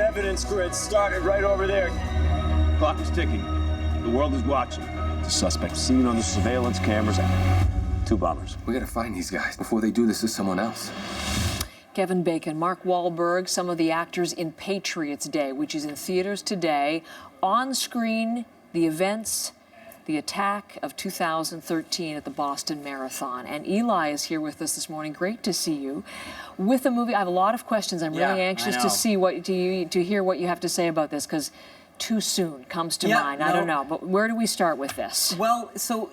evidence grid started right over there. Clock is ticking. The world is watching. The suspect seen on the surveillance cameras. 2 bombers. We gotta find these guys before they do this to someone else. Kevin Bacon, Mark Wahlberg, some of the actors in Patriots Day, which is in theaters today. On screen, the events, the attack of 2013 at the Boston Marathon. And Eli is here with us this morning. Great to see you. With the movie, I have a lot of questions. I'm really anxious to see to hear what you have to say about this, because too soon comes to mind. I don't know, but where do we start with this? Well, so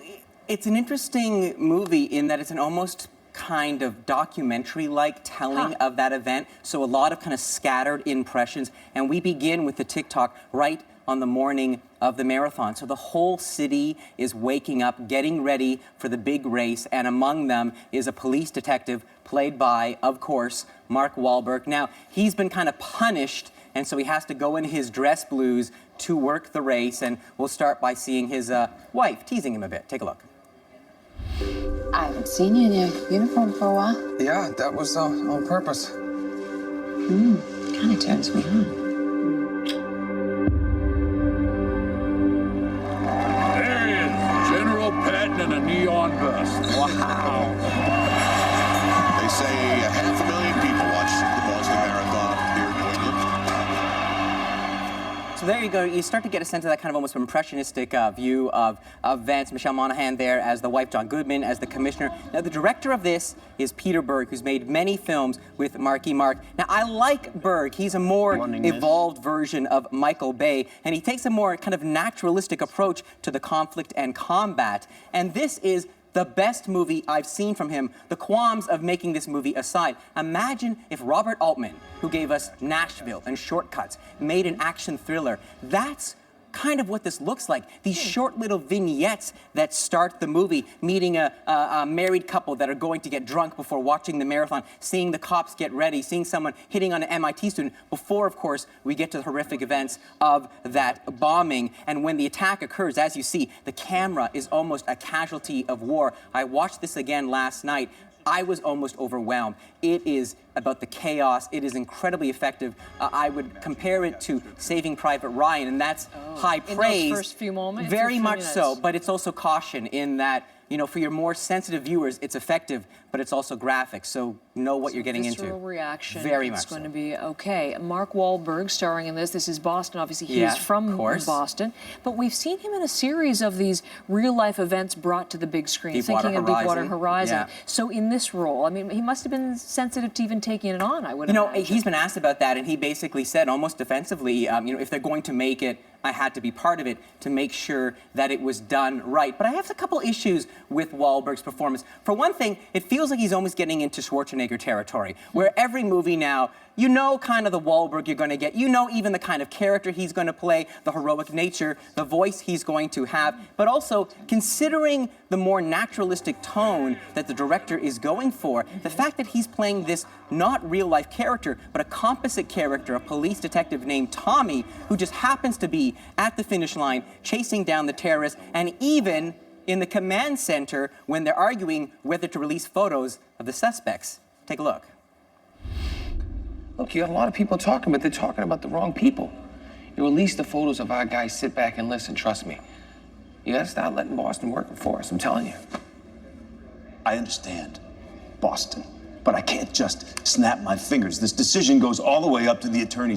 it's an interesting movie in that it's an almost kind of documentary-like telling of that event. So a lot of kind of scattered impressions. And we begin with the TikTok right on the morning of the marathon. So the whole city is waking up, getting ready for the big race, and among them is a police detective played by, of course, Mark Wahlberg. Now, he's been kind of punished, and so he has to go in his dress blues to work the race, and we'll start by seeing his wife teasing him a bit. Take a look. I haven't seen you in your uniform for a while. Yeah, that was on purpose. Kind of turns me on. There he is, General Patton in a neon vest. Wow. They say 500,000 people watched the Boston Marathon here in New England. So there you go. You start to get a sense of that kind of almost impressionistic view of Vance. Michelle Monaghan there as the wife, John Goodman as the commissioner. Now, the director of this is Peter Berg, who's made many films with Marky Mark. Now, I like Berg. He's a more evolved version of Michael Bay, and he takes a more kind of naturalistic approach to the conflict and combat. And this is the best movie I've seen from him. The qualms of making this movie aside, imagine if Robert Altman, who gave us Nashville and Shortcuts, made an action thriller. That's kind of what this looks like. These short little vignettes that start the movie, meeting a married couple that are going to get drunk before watching the marathon, seeing the cops get ready, seeing someone hitting on an MIT student, before, of course, we get to the horrific events of that bombing. And when the attack occurs, as you see, the camera is almost a casualty of war. I watched this again last night. I was almost overwhelmed. It is about the chaos. It is incredibly effective. I would compare it to Saving Private Ryan, and that's high praise. In those first few moments? Very much so, but it's also caution in that, you know, for your more sensitive viewers, it's effective, but it's also graphic, so know what you're getting into. Visceral reaction. Very much It's going so. to be okay. Mark Wahlberg starring in this. This is Boston. Obviously, he is from Boston. But we've seen him in a series of these real-life events brought to the big screen. Thinking of Deepwater Horizon. Yeah. So in this role, I mean, he must have been sensitive to even taking it on, I would imagine. You know, he's been asked about that, and he basically said, almost defensively, you know, if they're going to make it, I had to be part of it to make sure that it was done right. But I have a couple issues with Wahlberg's performance. For one thing, it feels like he's almost getting into Schwarzenegger territory, where every movie now, you know kind of the Wahlberg you're going to get. You know even the kind of character he's going to play, the heroic nature, the voice he's going to have. But also, considering the more naturalistic tone that the director is going for, the fact that he's playing this not real-life character, but a composite character, a police detective named Tommy, who just happens to be at the finish line, chasing down the terrorists, and even in the command center when they're arguing whether to release photos of the suspects. Take a look. Look, you got a lot of people talking, but they're talking about the wrong people. You release the photos of our guys, sit back and listen, trust me. You gotta start letting Boston work for us, I'm telling you. I understand, Boston, but I can't just snap my fingers. This decision goes all the way up to the attorney